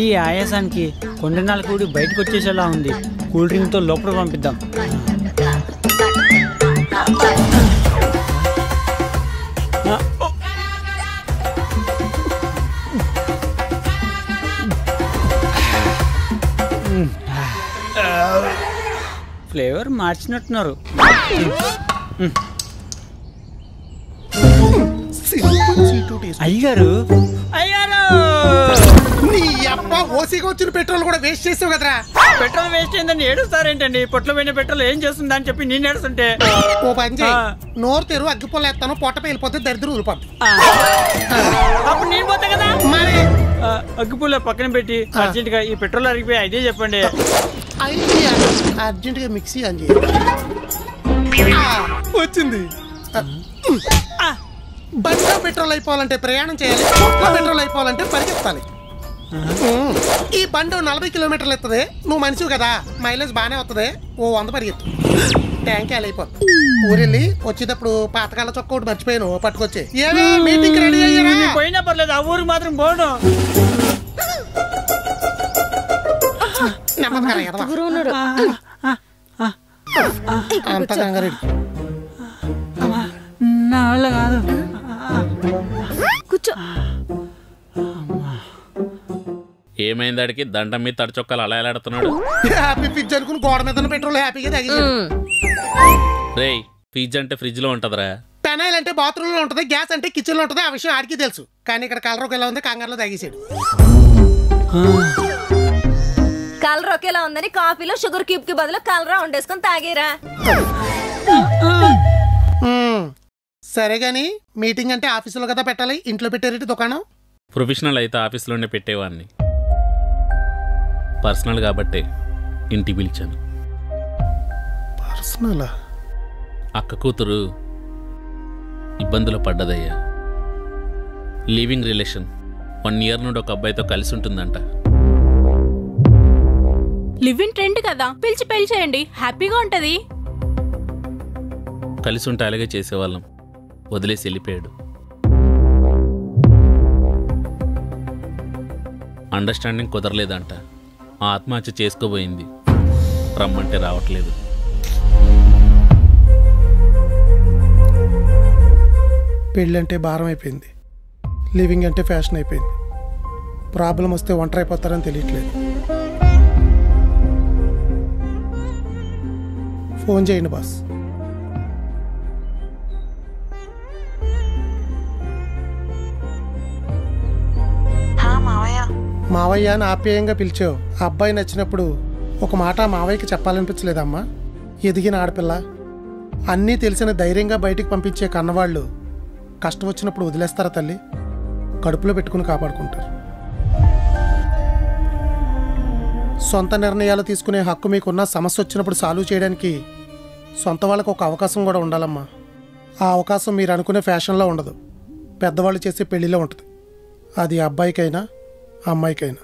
ఈ ఆయాసానికి కొండనాలు కూడి బయటకు వచ్చేసేలా ఉంది. కూల్ డ్రింక్తో లోపల పంపిద్దాం. ఫ్లేవర్ మార్చినట్టున్నారు. అయ్యారు నీ అబ్బా ఓసీగా వచ్చిన పెట్రోల్ కూడా వేస్ట్ చేసావు కదరా. పెట్రోల్ వేస్ట్ అయిందని ఏడుస్తారేంటండి? పొట్లో పోయిన పెట్రోల్ ఏం చేస్తుంది అని చెప్పి నేను ఏడుస్తుంటే. ఓ పని చేయి, నోరు తెరు అగ్గిపోలు ఎత్తాను, పొట్ట పేలిపోతే దరిద్రం ఊరిపోద్ది. అప్పుడు నేను పోతా కదా. మరి అగ్గిపూల పక్కన పెట్టి అర్జెంట్ గా ఈ పెట్రోల్ అరిగిపోయి ఐడియా చెప్పండి. అర్జెంట్ గా మిక్సీ ఆన్ చేయి. వచ్చింది. బండిలో పెట్రోల్ అయిపోవాలంటే ప్రయాణం చేయాలి, పొట్లో పెట్రోల్ అయిపోవాలంటే పరిగెత్తాలి. ఈ బండి 40 కిలోమీటర్లు ఎత్తది. నువ్వు మనిషివి కదా, మైలేజ్ బాగానే వస్తుంది. ఓ 100 పరిగెత్తు, ట్యాంక్ అయిపోతుంది. ఊరెళ్ళి వచ్చేటప్పుడు పాతకాల చొక్క ఒకటి మర్చిపోయాను, పట్టుకొచ్చి. ఏమే మీటింగ్ రెడీ అయ్యారా? పోయినా పర్లేదు, ఆ ఊరికి మాత్రం పోను. అంత కంగారెడ్డి నా వల్ల కాదు. కూర్చో. ఏమైంది? అడిగి దండం మీద తడిచొక్కలు అలా ఎలాడుతున్నాడు. హ్యాపీ ఫిజ్ అనుకుని గోడ మీద పెట్రోల్ హ్యాపీగా తగ్గింది. రేయ్, ఫ్రిడ్జ్ అంటే ఫ్రిడ్జ్ లో ఉంటదరా. పెనాయిల్ అంటే బాత్రూమ్ లో ఉంటది, గ్యాస్ అంటే కిచెన్ లో ఉంటది. ఆ విషయం ఆడికి తెలుసు, కానీ ఇక్కడ కలర్ ఒకేలా ఉంది, కంగారులో తగ్గించాడు. కలర్ ఒకేలా ఉందని కాఫీలో షుగర్ క్యూబ్ కి బదులు కలరా వండేసుకొని తాగేరా. సరే గాని మీటింగ్ అంటే ఆఫీసులో కదా పెట్టాలి, ఇంట్లో పెట్టారేంటి దుకాణం? ప్రొఫెషనల్ అయితే ఆఫీస్లోనే పెట్టేవాడిని, పర్సనల్ కాబట్టి ఇంటికి పిలిచాను. పర్సనల్? అక్క కూతురు ఇబ్బందులు పడ్డదయ్యా. లివింగ్ రిలేషన్ 1 year నుండి ఒక అబ్బాయితో కలిసి ఉంటుందంట. లివ్ ఇన్ ట్రెండ్ కదా, పిలిచి పెళ్లి చేయండి, హ్యాపీగా ఉంటది. కలిసి ఉంటే అలాగే చేసేవాళ్ళం, వదిలేసి వెళ్ళిపోయాడు. అండర్స్టాండింగ్ కుదరలేదంట, ఆత్మహత్య చేసుకోబోయింది. రమ్మంటే రావట్లేదు. పెళ్ళి అంటే భారం అయిపోయింది, లివింగ్ అంటే ఫ్యాషన్ అయిపోయింది. ప్రాబ్లం వస్తే ఒంటరి అయిపోతారని తెలియట్లేదు. ఫోన్ చేయండి బాస్. మావయ్య అని ఆప్యాయంగా పిలిచావు. ఆ అబ్బాయి నచ్చినప్పుడు ఒక మాట మావయ్యకి చెప్పాలనిపించలేదమ్మా? ఎదిగిన ఆడపిల్ల, అన్నీ తెలిసిన ధైర్యంగా బయటికి పంపించే కన్నవాళ్ళు కష్టం వచ్చినప్పుడు వదిలేస్తారా తల్లి? కడుపులో పెట్టుకుని కాపాడుకుంటారు. సొంత నిర్ణయాలు తీసుకునే హక్కు మీకున్న, సమస్య వచ్చినప్పుడు సాల్వ్ చేయడానికి సొంత వాళ్ళకు ఒక అవకాశం కూడా ఉండాలమ్మా. ఆ అవకాశం మీరు అనుకునే ఫ్యాషన్లో ఉండదు, పెద్దవాళ్ళు చేసే పెళ్లిలో ఉంటుంది. అది అబ్బాయికైనా అమ్మాయికైనా.